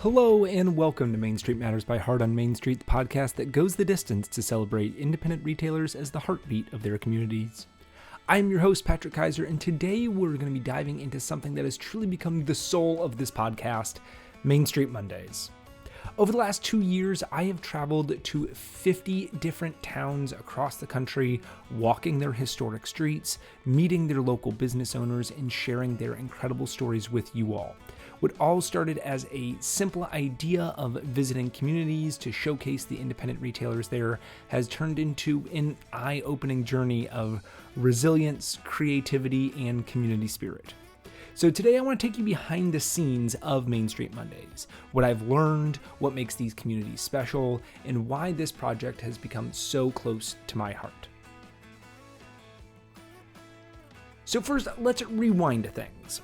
Hello and welcome to Main Street Matters by Heart on Main Street, the podcast that goes the distance to celebrate independent retailers as the heartbeat of their communities. I'm your host, Patrick Keiser, and today we're going to be diving into something that has truly become the soul of this podcast, Main Street Mondays. Over the last 2 years, I have traveled to 50 different towns across the country, walking their historic streets, meeting their local business owners, and sharing their incredible stories with you all. What all started as a simple idea of visiting communities to showcase the independent retailers there has turned into an eye-opening journey of resilience, creativity, and community spirit. So today I want to take you behind the scenes of Main Street Mondays, what I've learned, what makes these communities special, and why this project has become so close to my heart. So first, let's rewind things.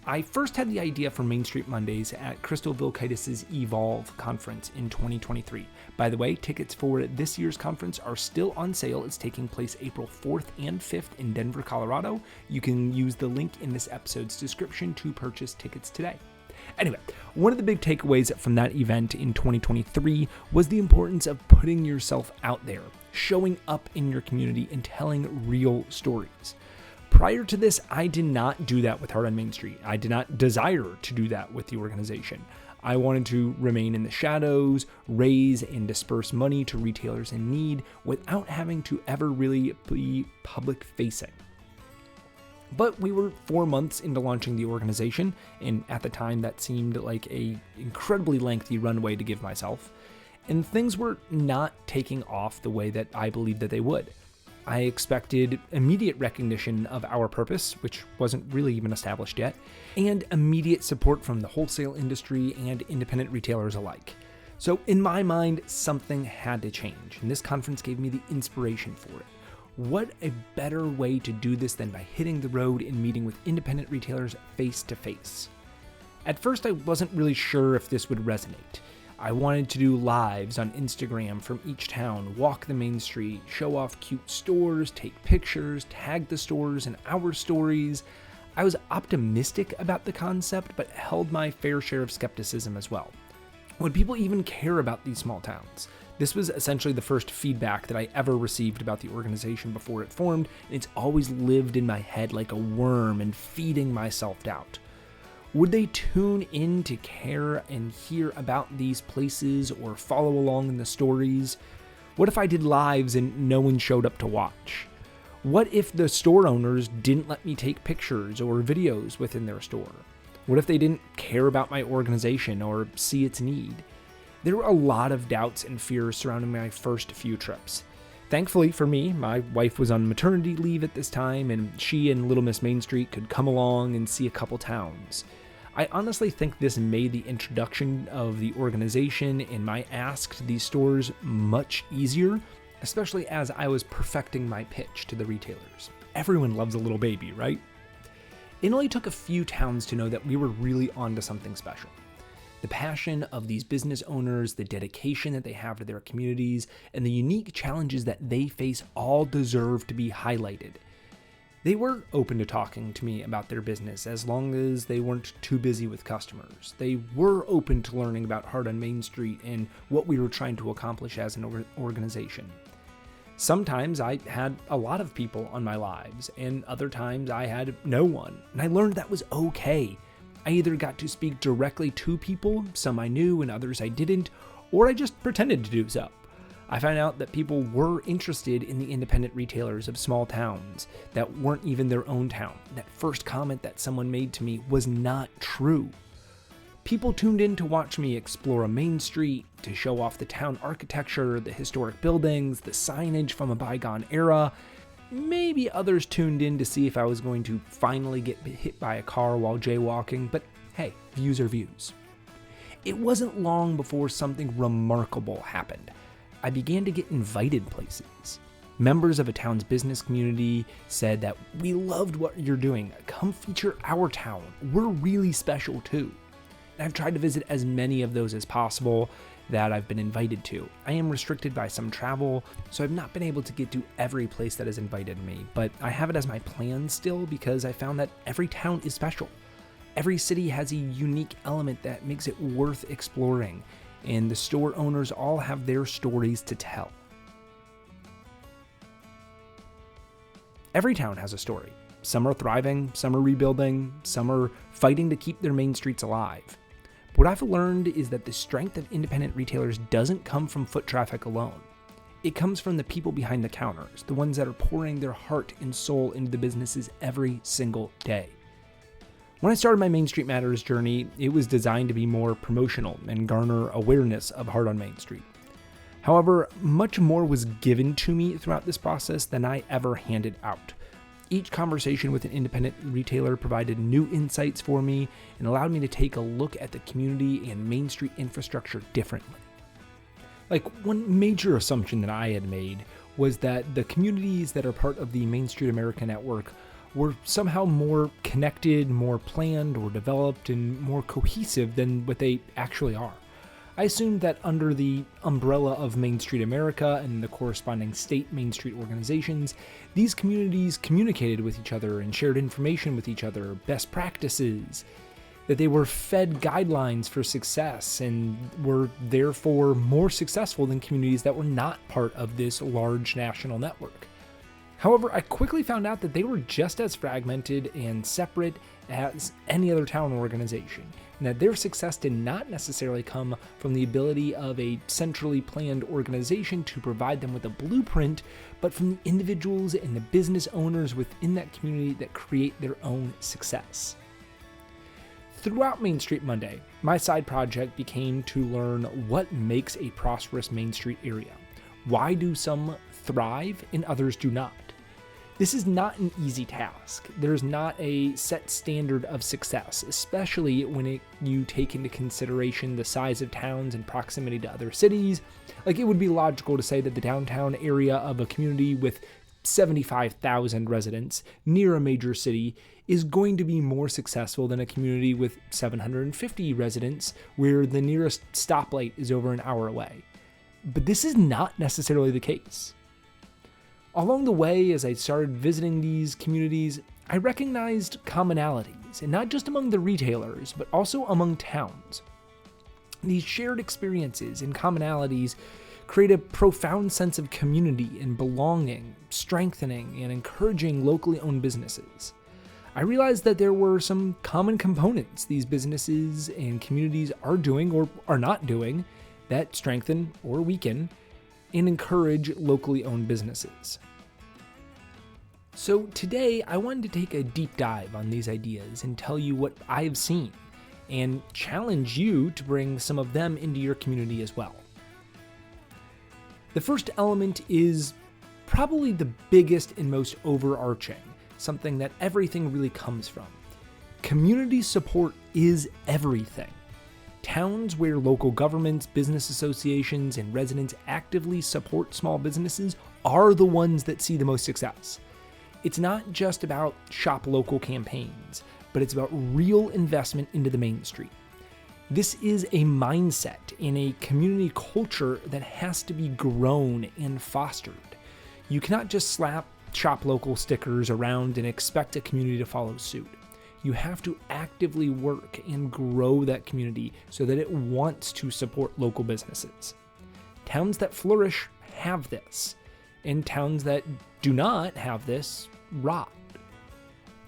I first had the idea for Main Street Mondays at Crystal Vilkaitis' Evolve conference in 2023. By the way, tickets for this year's conference are still on sale. It's taking place April 4th and 5th in Denver, Colorado. You can use the link in this episode's description to purchase tickets today. Anyway, one of the big takeaways from that event in 2023 was the importance of putting yourself out there, showing up in your community, and telling real stories. Prior to this, I did not do that with Heart on Main Street. I did not desire to do that with the organization. I wanted to remain in the shadows, raise and disperse money to retailers in need without having to ever really be public facing. But we were 4 months into launching the organization, and at the time that seemed like an incredibly lengthy runway to give myself, and things were not taking off the way that I believed that they would. I expected immediate recognition of our purpose, which wasn't really even established yet, and immediate support from the wholesale industry and independent retailers alike. So in my mind, something had to change, and this conference gave me the inspiration for it. What a better way to do this than by hitting the road and meeting with independent retailers face to face. At first, I wasn't really sure if this would resonate. I wanted to do lives on Instagram from each town, walk the main street, show off cute stores, take pictures, tag the stores in our stories. I was optimistic about the concept, but held my fair share of skepticism as well. Would people even care about these small towns? This was essentially the first feedback that I ever received about the organization before it formed, and it's always lived in my head like a worm and feeding my self-doubt. Would they tune in to care and hear about these places or follow along in the stories? What if I did lives and no one showed up to watch? What if the store owners didn't let me take pictures or videos within their store? What if they didn't care about my organization or see its need? There were a lot of doubts and fears surrounding my first few trips. Thankfully for me, my wife was on maternity leave at this time, and she and Little Miss Main Street could come along and see a couple towns. I honestly think this made the introduction of the organization and my ask to these stores much easier, especially as I was perfecting my pitch to the retailers. Everyone loves a little baby, right? It only took a few towns to know that we were really onto something special. The passion of these business owners, the dedication that they have to their communities, and the unique challenges that they face all deserve to be highlighted. They were open to talking to me about their business as long as they weren't too busy with customers. They were open to learning about Heart on Main Street and what we were trying to accomplish as an organization. Sometimes I had a lot of people on my lives, and other times I had no one, and I learned that was okay. I either got to speak directly to people, some I knew and others I didn't, or I just pretended to do so. I found out that people were interested in the independent retailers of small towns that weren't even their own town. That first comment that someone made to me was not true. People tuned in to watch me explore a main street, to show off the town architecture, the historic buildings, the signage from a bygone era. Maybe others tuned in to see if I was going to finally get hit by a car while jaywalking, but hey, views are views. It wasn't long before something remarkable happened. I began to get invited places. Members of a town's business community said that we loved what you're doing. Come feature our town. We're really special too. And I've tried to visit as many of those as possible that I've been invited to. I am restricted by some travel, so I've not been able to get to every place that has invited me, but I have it as my plan still because I found that every town is special. Every city has a unique element that makes it worth exploring, and the store owners all have their stories to tell. Every town has a story. Some are thriving, some are rebuilding, some are fighting to keep their main streets alive. But what I've learned is that the strength of independent retailers doesn't come from foot traffic alone. It comes from the people behind the counters, the ones that are pouring their heart and soul into the businesses every single day. When I started my Main Street Matters journey, it was designed to be more promotional and garner awareness of Heart on Main Street. However, much more was given to me throughout this process than I ever handed out. Each conversation with an independent retailer provided new insights for me and allowed me to take a look at the community and Main Street infrastructure differently. Like, one major assumption that I had made was that the communities that are part of the Main Street America network were somehow more connected, more planned or developed, and more cohesive than what they actually are. I assumed that under the umbrella of Main Street America and the corresponding state Main Street organizations, these communities communicated with each other and shared information with each other, best practices, that they were fed guidelines for success and were therefore more successful than communities that were not part of this large national network. However, I quickly found out that they were just as fragmented and separate as any other town organization, and that their success did not necessarily come from the ability of a centrally planned organization to provide them with a blueprint, but from the individuals and the business owners within that community that create their own success. Throughout Main Street Monday, my side project became to learn what makes a prosperous Main Street area. Why do some thrive and others do not? This is not an easy task. There's not a set standard of success, especially when you take into consideration the size of towns and proximity to other cities. Like, it would be logical to say that the downtown area of a community with 75,000 residents near a major city is going to be more successful than a community with 750 residents where the nearest stoplight is over an hour away. But this is not necessarily the case. Along the way, as I started visiting these communities, I recognized commonalities, and not just among the retailers, but also among towns. These shared experiences and commonalities create a profound sense of community and belonging, strengthening and encouraging locally owned businesses. I realized that there were some common components these businesses and communities are doing or are not doing that strengthen or weaken and encourage locally owned businesses. So today, I wanted to take a deep dive on these ideas and tell you what I've seen and challenge you to bring some of them into your community as well. The first element is probably the biggest and most overarching, something that everything really comes from. Community support is everything. Towns where local governments, business associations, and residents actively support small businesses are the ones that see the most success. It's not just about shop local campaigns, but it's about real investment into the Main Street. This is a mindset in a community culture that has to be grown and fostered. You cannot just slap shop local stickers around and expect a community to follow suit. You have to actively work and grow that community so that it wants to support local businesses. Towns that flourish have this, and towns that do not have this rot.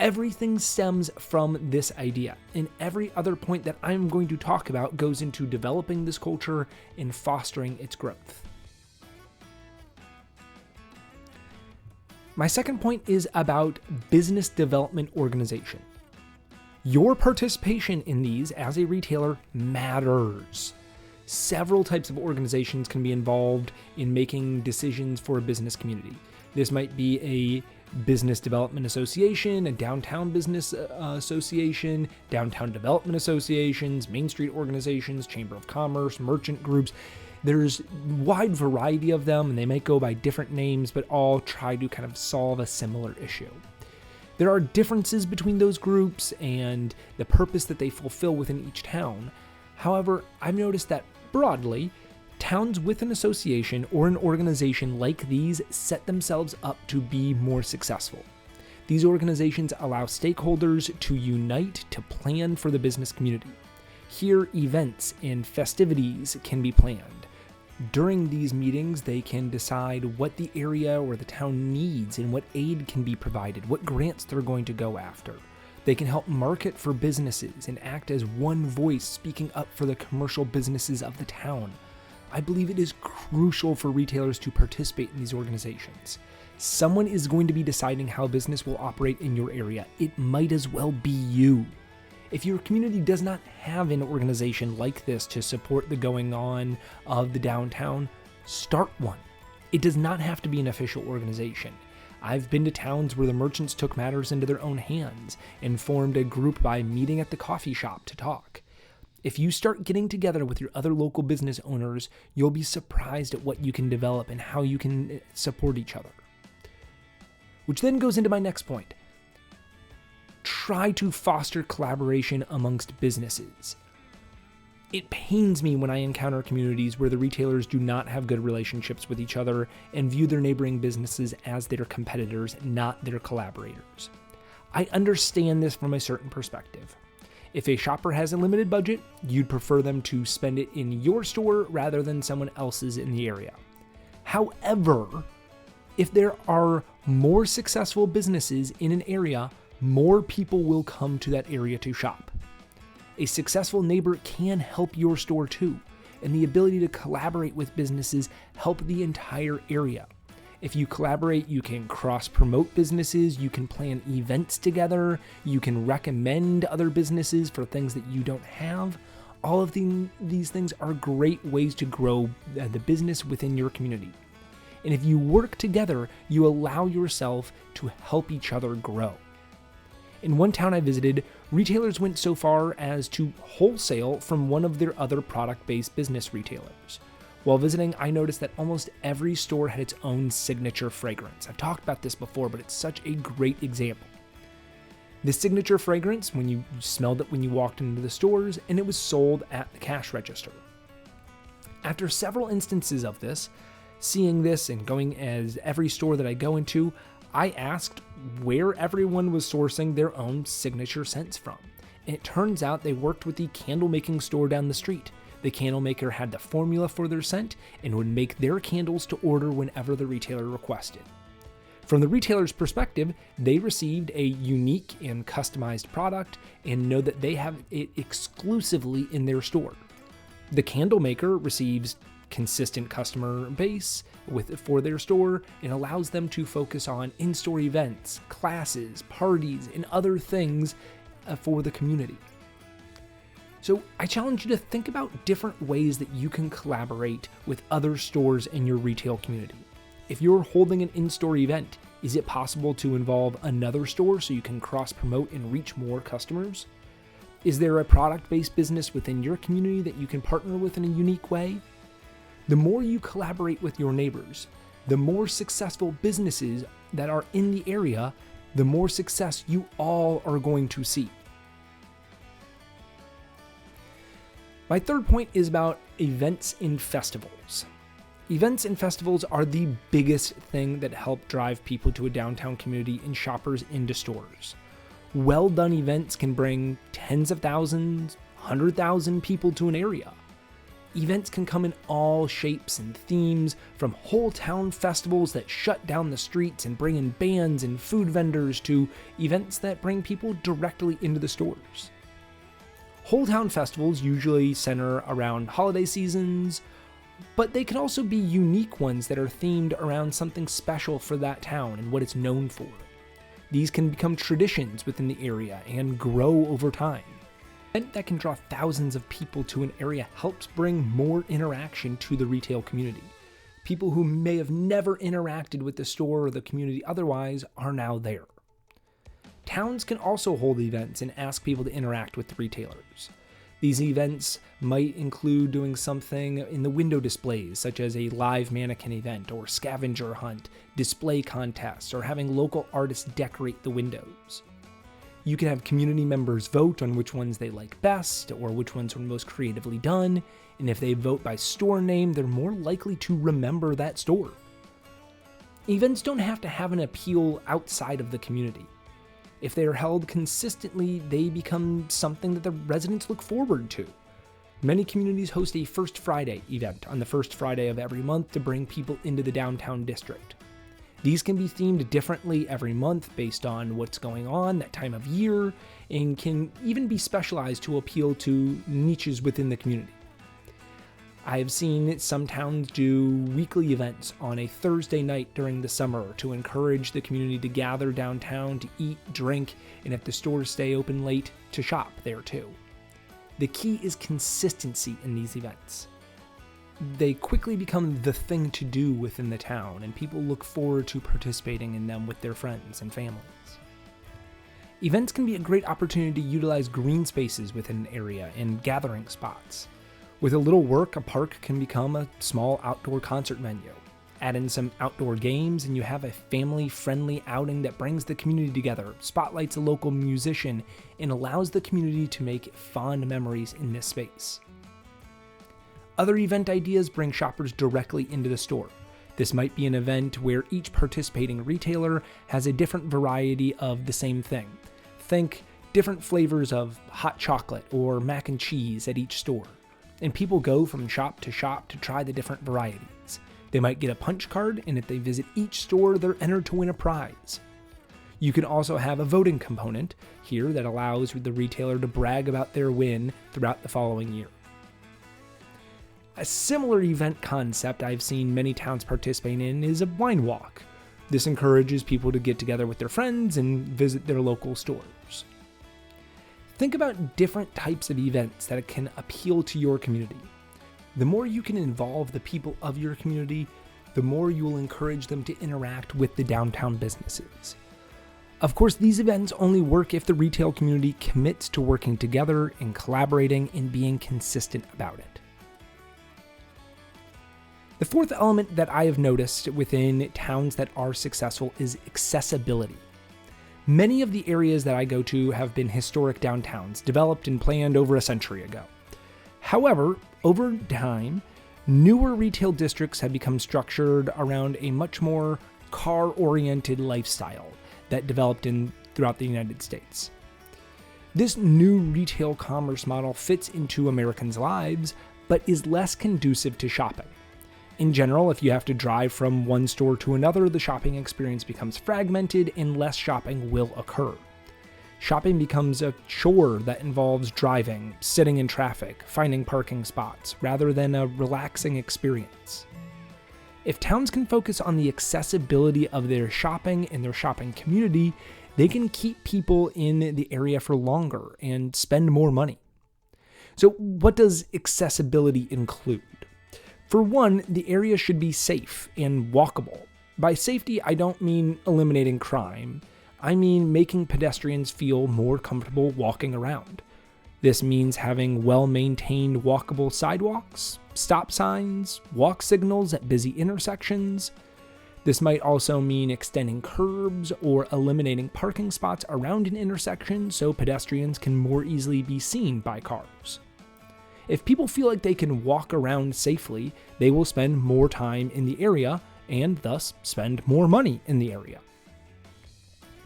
Everything stems from this idea, and every other point that I'm going to talk about goes into developing this culture and fostering its growth. My second point is about business development organization. Your participation in these as a retailer matters. Several types of organizations can be involved in making decisions for a business community. This might be a business development association, a downtown business association, downtown development associations, Main Street organizations, chamber of commerce, merchant groups. There's a wide variety of them, and they might go by different names, but all try to kind of solve a similar issue. There are differences between those groups and the purpose that they fulfill within each town. However, I've noticed that broadly, towns with an association or an organization like these set themselves up to be more successful. These organizations allow stakeholders to unite to plan for the business community. Here, events and festivities can be planned. During these meetings, they can decide what the area or the town needs and what aid can be provided, what grants they're going to go after. They can help market for businesses and act as one voice speaking up for the commercial businesses of the town. I believe it is crucial for retailers to participate in these organizations. Someone is going to be deciding how business will operate in your area. It might as well be you. If your community does not have an organization like this to support the going on of the downtown, start one. It does not have to be an official organization. I've been to towns where the merchants took matters into their own hands and formed a group by meeting at the coffee shop to talk. If you start getting together with your other local business owners, you'll be surprised at what you can develop and how you can support each other. Which then goes into my next point. Try to foster collaboration amongst businesses. It pains me when I encounter communities where the retailers do not have good relationships with each other and view their neighboring businesses as their competitors, not their collaborators. I understand this from a certain perspective. If a shopper has a limited budget, you'd prefer them to spend it in your store rather than someone else's in the area. However, if there are more successful businesses in an area, more people will come to that area to shop. A successful neighbor can help your store too, and the ability to collaborate with businesses help the entire area. If you collaborate, you can cross-promote businesses, you can plan events together, you can recommend other businesses for things that you don't have. All of these things are great ways to grow the business within your community. And if you work together, you allow yourself to help each other grow. In one town I visited, retailers went so far as to wholesale from one of their other product-based business retailers. While visiting, I noticed that almost every store had its own signature fragrance. I've talked about this before, but it's such a great example. The signature fragrance, when you smelled it when you walked into the stores, and it was sold at the cash register. After several instances of this, seeing this and going as every store that I go into, I asked where everyone was sourcing their own signature scents from. And it turns out they worked with the candle making store down the street. The candle maker had the formula for their scent and would make their candles to order whenever the retailer requested. From the retailer's perspective, they received a unique and customized product and know that they have it exclusively in their store. The candle maker receives consistent customer base for their store and allows them to focus on in-store events, classes, parties, and other things for the community. So I challenge you to think about different ways that you can collaborate with other stores in your retail community. If you're holding an in-store event, is it possible to involve another store so you can cross-promote and reach more customers? Is there a product-based business within your community that you can partner with in a unique way? The more you collaborate with your neighbors, the more successful businesses that are in the area, the more success you all are going to see. My third point is about events and festivals. Events and festivals are the biggest thing that help drive people to a downtown community and shoppers into stores. Well-done events can bring tens of thousands, 100,000 people to an area. Events can come in all shapes and themes, from whole town festivals that shut down the streets and bring in bands and food vendors to events that bring people directly into the stores. Whole town festivals usually center around holiday seasons, but they can also be unique ones that are themed around something special for that town and what it's known for. These can become traditions within the area and grow over time. An event that can draw thousands of people to an area helps bring more interaction to the retail community. People who may have never interacted with the store or the community otherwise are now there. Towns can also hold events and ask people to interact with the retailers. These events might include doing something in the window displays, such as a live mannequin event or scavenger hunt, display contests, or having local artists decorate the windows. You can have community members vote on which ones they like best or which ones are most creatively done, and if they vote by store name, they're more likely to remember that store. Events don't have to have an appeal outside of the community. If they are held consistently, they become something that the residents look forward to. Many communities host a First Friday event on the first Friday of every month to bring people into the downtown district. These can be themed differently every month based on what's going on that time of year, and can even be specialized to appeal to niches within the community. I have seen some towns do weekly events on a Thursday night during the summer to encourage the community to gather downtown to eat, drink, and if the stores stay open late, to shop there too. The key is consistency in these events. They quickly become the thing to do within the town, and people look forward to participating in them with their friends and families. Events can be a great opportunity to utilize green spaces within an area and gathering spots. With a little work, a park can become a small outdoor concert venue. Add in some outdoor games and you have a family-friendly outing that brings the community together, spotlights a local musician, and allows the community to make fond memories in this space. Other event ideas bring shoppers directly into the store. This might be an event where each participating retailer has a different variety of the same thing. Think different flavors of hot chocolate or mac and cheese at each store. And people go from shop to try the different varieties. They might get a punch card, and if they visit each store, they're entered to win a prize. You can also have a voting component here that allows the retailer to brag about their win throughout the following year. A similar event concept I've seen many towns participate in is a wine walk. This encourages people to get together with their friends and visit their local stores. Think about different types of events that can appeal to your community. The more you can involve the people of your community, the more you will encourage them to interact with the downtown businesses. Of course, these events only work if the retail community commits to working together and collaborating and being consistent about it. The fourth element that I have noticed within towns that are successful is accessibility. Many of the areas that I go to have been historic downtowns, developed and planned over a century ago. However, over time, newer retail districts have become structured around a much more car-oriented lifestyle that developed throughout the United States. This new retail commerce model fits into Americans' lives, but is less conducive to shopping. In general, if you have to drive from one store to another, the shopping experience becomes fragmented and less shopping will occur. Shopping becomes a chore that involves driving, sitting in traffic, finding parking spots, rather than a relaxing experience. If towns can focus on the accessibility of their shopping and their shopping community, they can keep people in the area for longer and spend more money. So what does accessibility include? For one, the area should be safe and walkable. By safety, I don't mean eliminating crime. I mean making pedestrians feel more comfortable walking around. This means having well-maintained walkable sidewalks, stop signs, walk signals at busy intersections. This might also mean extending curbs or eliminating parking spots around an intersection so pedestrians can more easily be seen by cars. If people feel like they can walk around safely, they will spend more time in the area and thus spend more money in the area.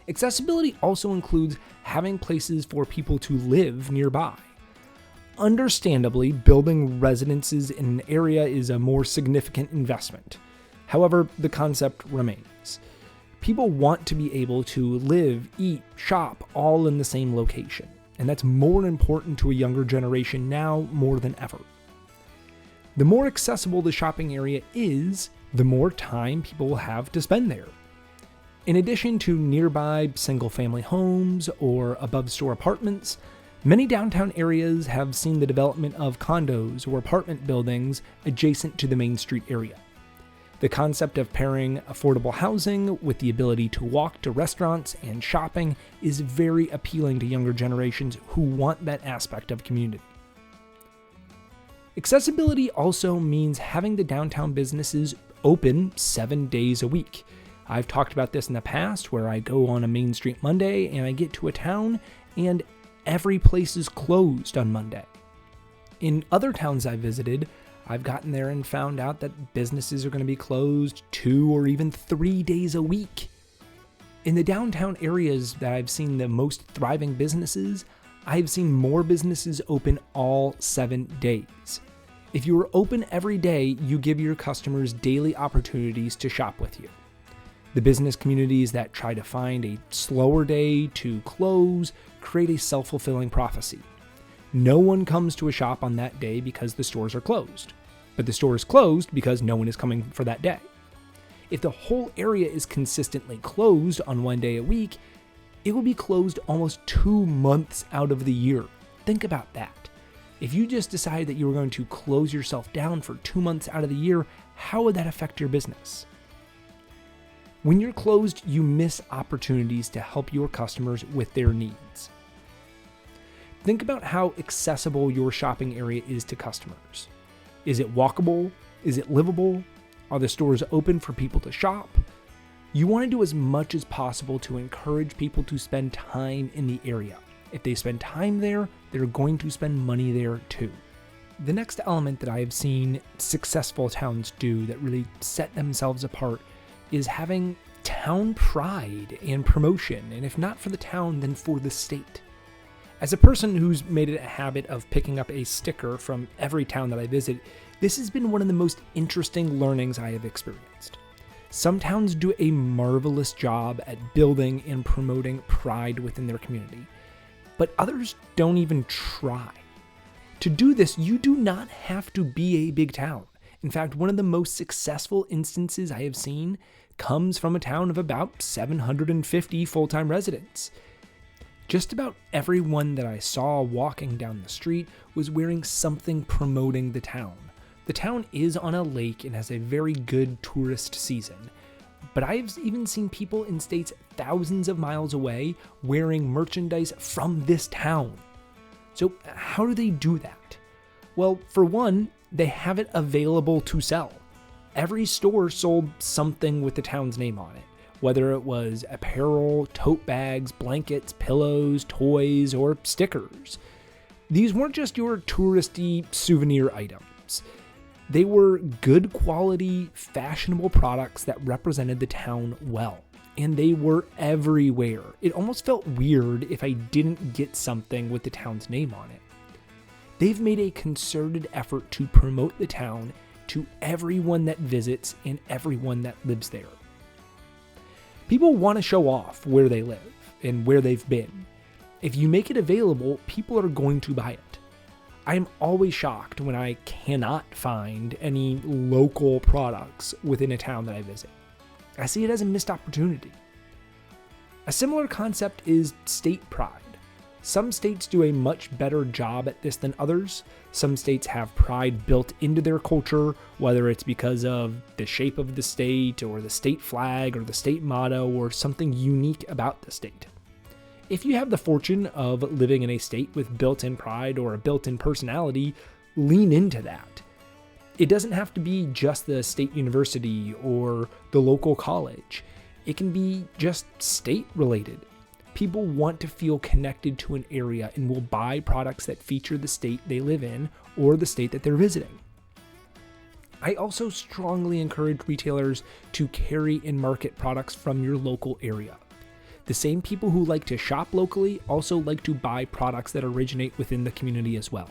Accessibility also includes having places for people to live nearby. Understandably, building residences in an area is a more significant investment. However, the concept remains. People want to be able to live, eat, shop all in the same location. And that's more important to a younger generation now more than ever. The more accessible the shopping area is, the more time people will have to spend there. In addition to nearby single-family homes or above-store apartments, many downtown areas have seen the development of condos or apartment buildings adjacent to the Main Street area. The concept of pairing affordable housing with the ability to walk to restaurants and shopping is very appealing to younger generations who want that aspect of community. Accessibility also means having the downtown businesses open 7 days a week. I've talked about this in the past where I go on a Main Street Monday and I get to a town and every place is closed on Monday. In other towns I visited, I've gotten there and found out that businesses are going to be closed 2 or even 3 days a week. In the downtown areas that I've seen the most thriving businesses, I've seen more businesses open all 7 days. If you are open every day, you give your customers daily opportunities to shop with you. The business communities that try to find a slower day to close create a self-fulfilling prophecy. No one comes to a shop on that day because the stores are closed, but the store is closed because no one is coming for that day. If the whole area is consistently closed on 1 day a week, it will be closed almost 2 months out of the year. Think about that. If you just decided that you were going to close yourself down for 2 months out of the year, how would that affect your business? When you're closed, you miss opportunities to help your customers with their needs. Think about how accessible your shopping area is to customers. Is it walkable? Is it livable? Are the stores open for people to shop? You want to do as much as possible to encourage people to spend time in the area. If they spend time there, they're going to spend money there too. The next element that I have seen successful towns do that really set themselves apart is having town pride and promotion, and if not for the town, then for the state. As a person who's made it a habit of picking up a sticker from every town that I visit, this has been one of the most interesting learnings I have experienced. Some towns do a marvelous job at building and promoting pride within their community, but others don't even try. To do this, you do not have to be a big town. In fact, one of the most successful instances I have seen comes from a town of about 750 full-time residents. Just about everyone that I saw walking down the street was wearing something promoting the town. The town is on a lake and has a very good tourist season, but I've even seen people in states thousands of miles away wearing merchandise from this town. So how do they do that? Well, for one, they have it available to sell. Every store sold something with the town's name on it, whether it was apparel, tote bags, blankets, pillows, toys, or stickers. These weren't just your touristy souvenir items. They were good quality, fashionable products that represented the town well, and they were everywhere. It almost felt weird if I didn't get something with the town's name on it. They've made a concerted effort to promote the town to everyone that visits and everyone that lives there. People want to show off where they live and where they've been. If you make it available, people are going to buy it. I am always shocked when I cannot find any local products within a town that I visit. I see it as a missed opportunity. A similar concept is state pride. Some states do a much better job at this than others. Some states have pride built into their culture, whether it's because of the shape of the state or the state flag or the state motto or something unique about the state. If you have the fortune of living in a state with built-in pride or a built-in personality, lean into that. It doesn't have to be just the state university or the local college. It can be just state related. People want to feel connected to an area and will buy products that feature the state they live in or the state that they're visiting. I also strongly encourage retailers to carry and market products from your local area. The same people who like to shop locally also like to buy products that originate within the community as well.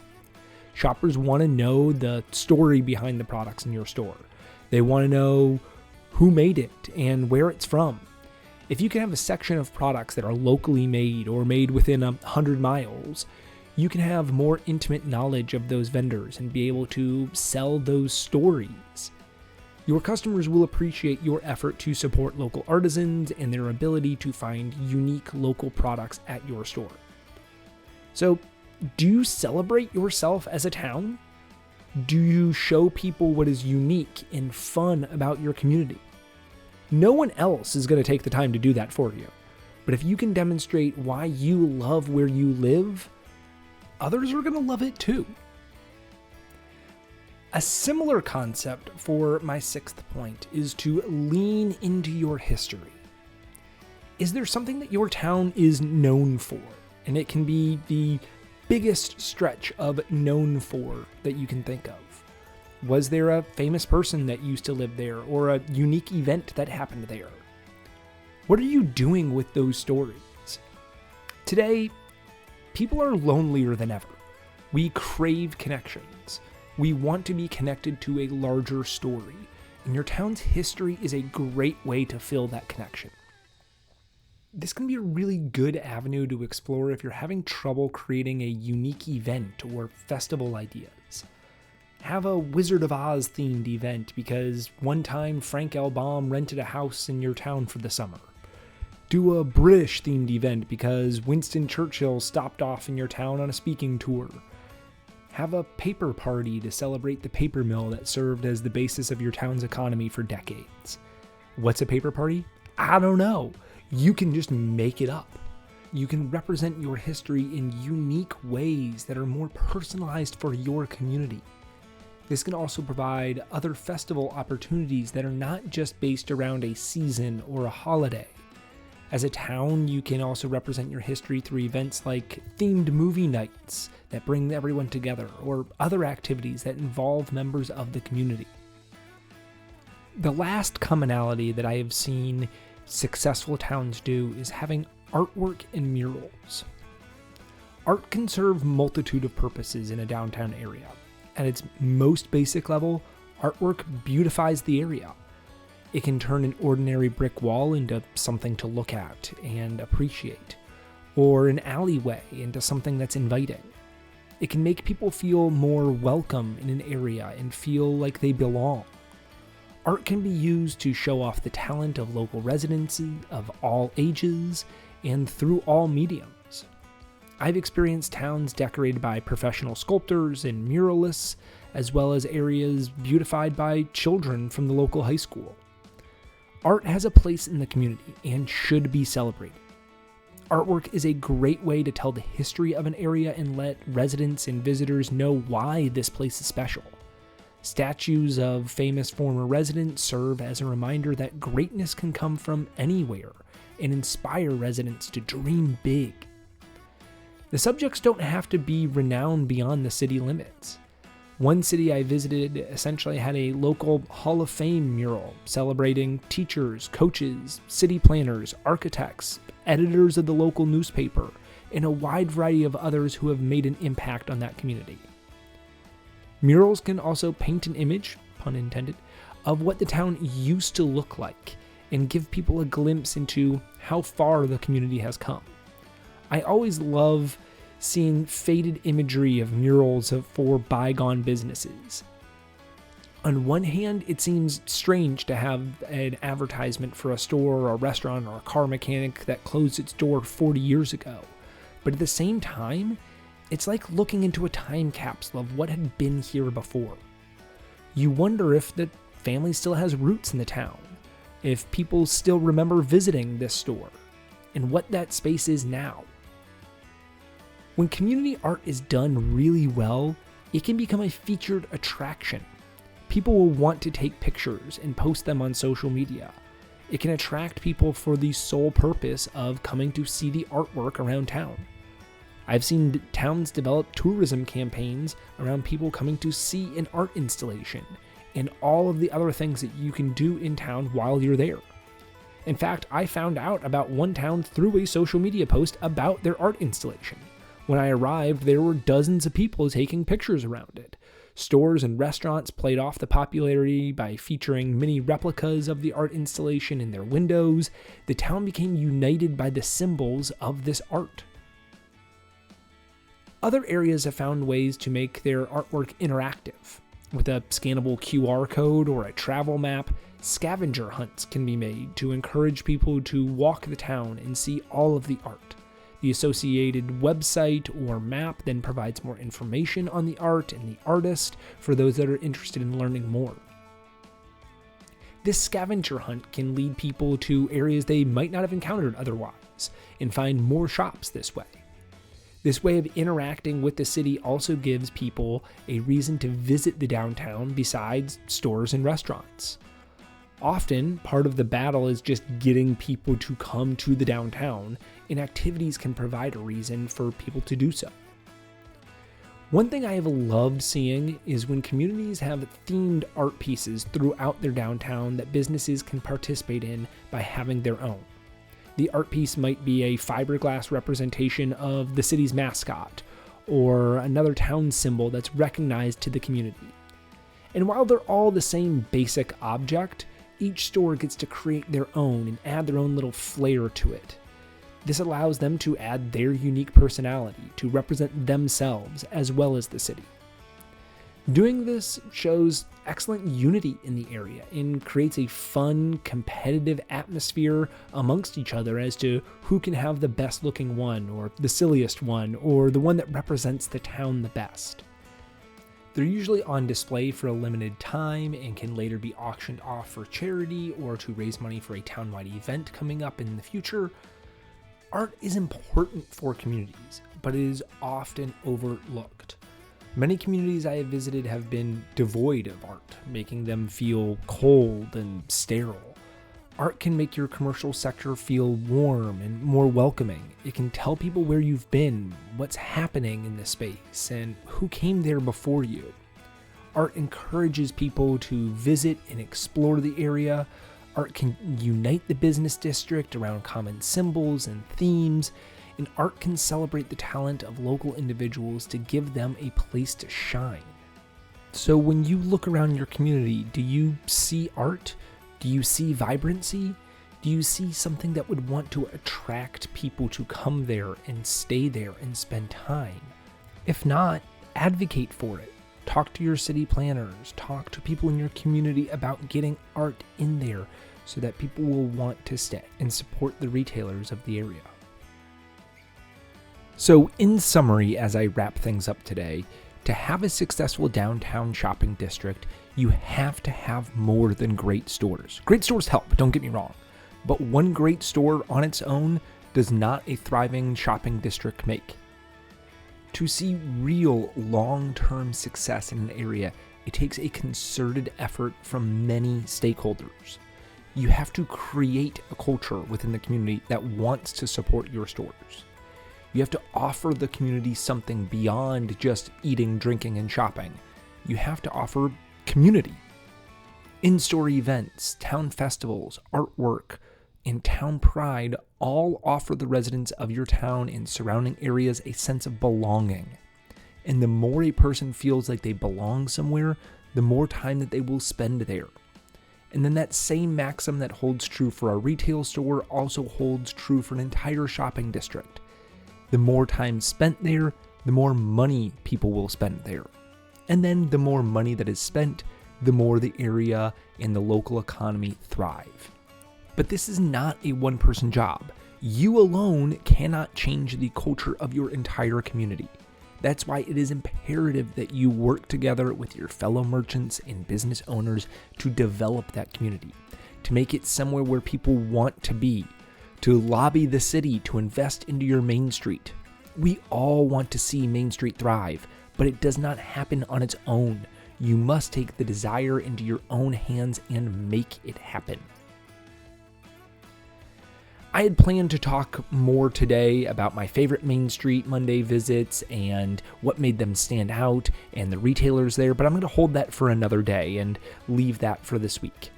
Shoppers want to know the story behind the products in your store. They want to know who made it and where it's from. If you can have a section of products that are locally made or made within 100 miles, you can have more intimate knowledge of those vendors and be able to sell those stories. Your customers will appreciate your effort to support local artisans and their ability to find unique local products at your store. So, do you celebrate yourself as a town? Do you show people what is unique and fun about your community? No one else is going to take the time to do that for you. But if you can demonstrate why you love where you live, others are going to love it too. A similar concept for my 6th point is to lean into your history. Is there something that your town is known for? And it can be the biggest stretch of known for that you can think of. Was there a famous person that used to live there or a unique event that happened there? What are you doing with those stories? Today, people are lonelier than ever. We crave connections. We want to be connected to a larger story, and your town's history is a great way to fill that connection. This can be a really good avenue to explore if you're having trouble creating a unique event or festival ideas. Have a Wizard of Oz themed event because one time Frank L. Baum rented a house in your town for the summer. Do a British themed event because Winston Churchill stopped off in your town on a speaking tour. Have a paper party to celebrate the paper mill that served as the basis of your town's economy for decades. What's a paper party? I don't know. You can just make it up. You can represent your history in unique ways that are more personalized for your community. This can also provide other festival opportunities that are not just based around a season or a holiday. As a town, you can also represent your history through events like themed movie nights that bring everyone together, or other activities that involve members of the community. The last commonality that I have seen successful towns do is having artwork and murals. Art can serve a multitude of purposes in a downtown area. At its most basic level, artwork beautifies the area. It can turn an ordinary brick wall into something to look at and appreciate, or an alleyway into something that's inviting. It can make people feel more welcome in an area and feel like they belong. Art can be used to show off the talent of local residents of all ages and through all mediums. I've experienced towns decorated by professional sculptors and muralists, as well as areas beautified by children from the local high school. Art has a place in the community and should be celebrated. Artwork is a great way to tell the history of an area and let residents and visitors know why this place is special. Statues of famous former residents serve as a reminder that greatness can come from anywhere and inspire residents to dream big. The subjects don't have to be renowned beyond the city limits. One city I visited essentially had a local Hall of Fame mural celebrating teachers, coaches, city planners, architects, editors of the local newspaper, and a wide variety of others who have made an impact on that community. Murals can also paint an image, pun intended, of what the town used to look like and give people a glimpse into how far the community has come. I always love seeing faded imagery of murals for bygone businesses. On one hand, it seems strange to have an advertisement for a store or a restaurant or a car mechanic that closed its door 40 years ago. But at the same time, it's like looking into a time capsule of what had been here before. You wonder if the family still has roots in the town, if people still remember visiting this store, and what that space is now. When community art is done really well, it can become a featured attraction. People will want to take pictures and post them on social media. It can attract people for the sole purpose of coming to see the artwork around town. I've seen towns develop tourism campaigns around people coming to see an art installation and all of the other things that you can do in town while you're there. In fact, I found out about one town through a social media post about their art installation. When I arrived, there were dozens of people taking pictures around it. Stores and restaurants played off the popularity by featuring mini replicas of the art installation in their windows. The town became united by the symbols of this art. Other areas have found ways to make their artwork interactive. With a scannable QR code or a travel map, scavenger hunts can be made to encourage people to walk the town and see all of the art. The associated website or map then provides more information on the art and the artist for those that are interested in learning more. This scavenger hunt can lead people to areas they might not have encountered otherwise and find more shops this way. This way of interacting with the city also gives people a reason to visit the downtown besides stores and restaurants. Often, part of the battle is just getting people to come to the downtown, and activities can provide a reason for people to do so. One thing I have loved seeing is when communities have themed art pieces throughout their downtown that businesses can participate in by having their own. The art piece might be a fiberglass representation of the city's mascot, or another town symbol that's recognized to the community. And while they're all the same basic object, each store gets to create their own and add their own little flair to it. This allows them to add their unique personality to represent themselves as well as the city. Doing this shows excellent unity in the area and creates a fun, competitive atmosphere amongst each other as to who can have the best looking one, or the silliest one, or the one that represents the town the best. They're usually on display for a limited time and can later be auctioned off for charity or to raise money for a townwide event coming up in the future. Art is important for communities, but it is often overlooked. Many communities I have visited have been devoid of art, making them feel cold and sterile. Art can make your commercial sector feel warm and more welcoming. It can tell people where you've been, what's happening in the space, and who came there before you. Art encourages people to visit and explore the area. Art can unite the business district around common symbols and themes, and art can celebrate the talent of local individuals to give them a place to shine. So when you look around your community, do you see art? Do you see vibrancy? Do you see something that would want to attract people to come there and stay there and spend time? If not, advocate for it. Talk to your city planners. Talk to people in your community about getting art in there so that people will want to stay and support the retailers of the area. So in summary, as I wrap things up today, to have a successful downtown shopping district, you have to have more than great stores. Great stores help, don't get me wrong, but one great store on its own does not a thriving shopping district make. To see real long-term success in an area, it takes a concerted effort from many stakeholders. You have to create a culture within the community that wants to support your stores. You have to offer the community something beyond just eating, drinking, and shopping. You have to offer community. In-store events, town festivals, artwork, and town pride all offer the residents of your town and surrounding areas a sense of belonging. And the more a person feels like they belong somewhere, the more time that they will spend there. And then that same maxim that holds true for a retail store also holds true for an entire shopping district. The more time spent there, the more money people will spend there. And then the more money that is spent, the more the area and the local economy thrive. But this is not a one-person job. You alone cannot change the culture of your entire community. That's why it is imperative that you work together with your fellow merchants and business owners to develop that community, to make it somewhere where people want to be, to lobby the city to invest into your Main Street. We all want to see Main Street thrive, but it does not happen on its own. You must take the desire into your own hands and make it happen. I had planned to talk more today about my favorite Main Street Monday visits and what made them stand out and the retailers there, but I'm going to hold that for another day and leave that for this week.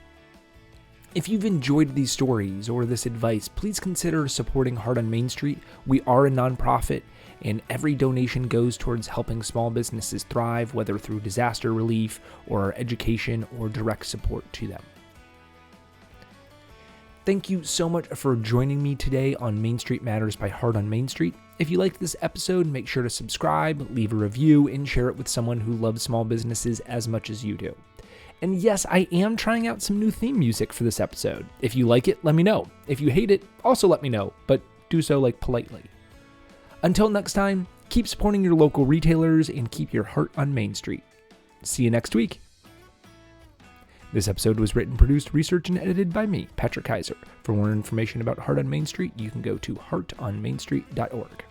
If you've enjoyed these stories or this advice, please consider supporting Heart on Main Street. We are a nonprofit, and every donation goes towards helping small businesses thrive, whether through disaster relief or education or direct support to them. Thank you so much for joining me today on Main Street Matters by Heart on Main Street. If you liked this episode, make sure to subscribe, leave a review, and share it with someone who loves small businesses as much as you do. And yes, I am trying out some new theme music for this episode. If you like it, let me know. If you hate it, also let me know, but do so politely. Until next time, keep supporting your local retailers and keep your heart on Main Street. See you next week. This episode was written, produced, researched, and edited by me, Patrick Keiser. For more information about Heart on Main Street, you can go to heartonmainstreet.org.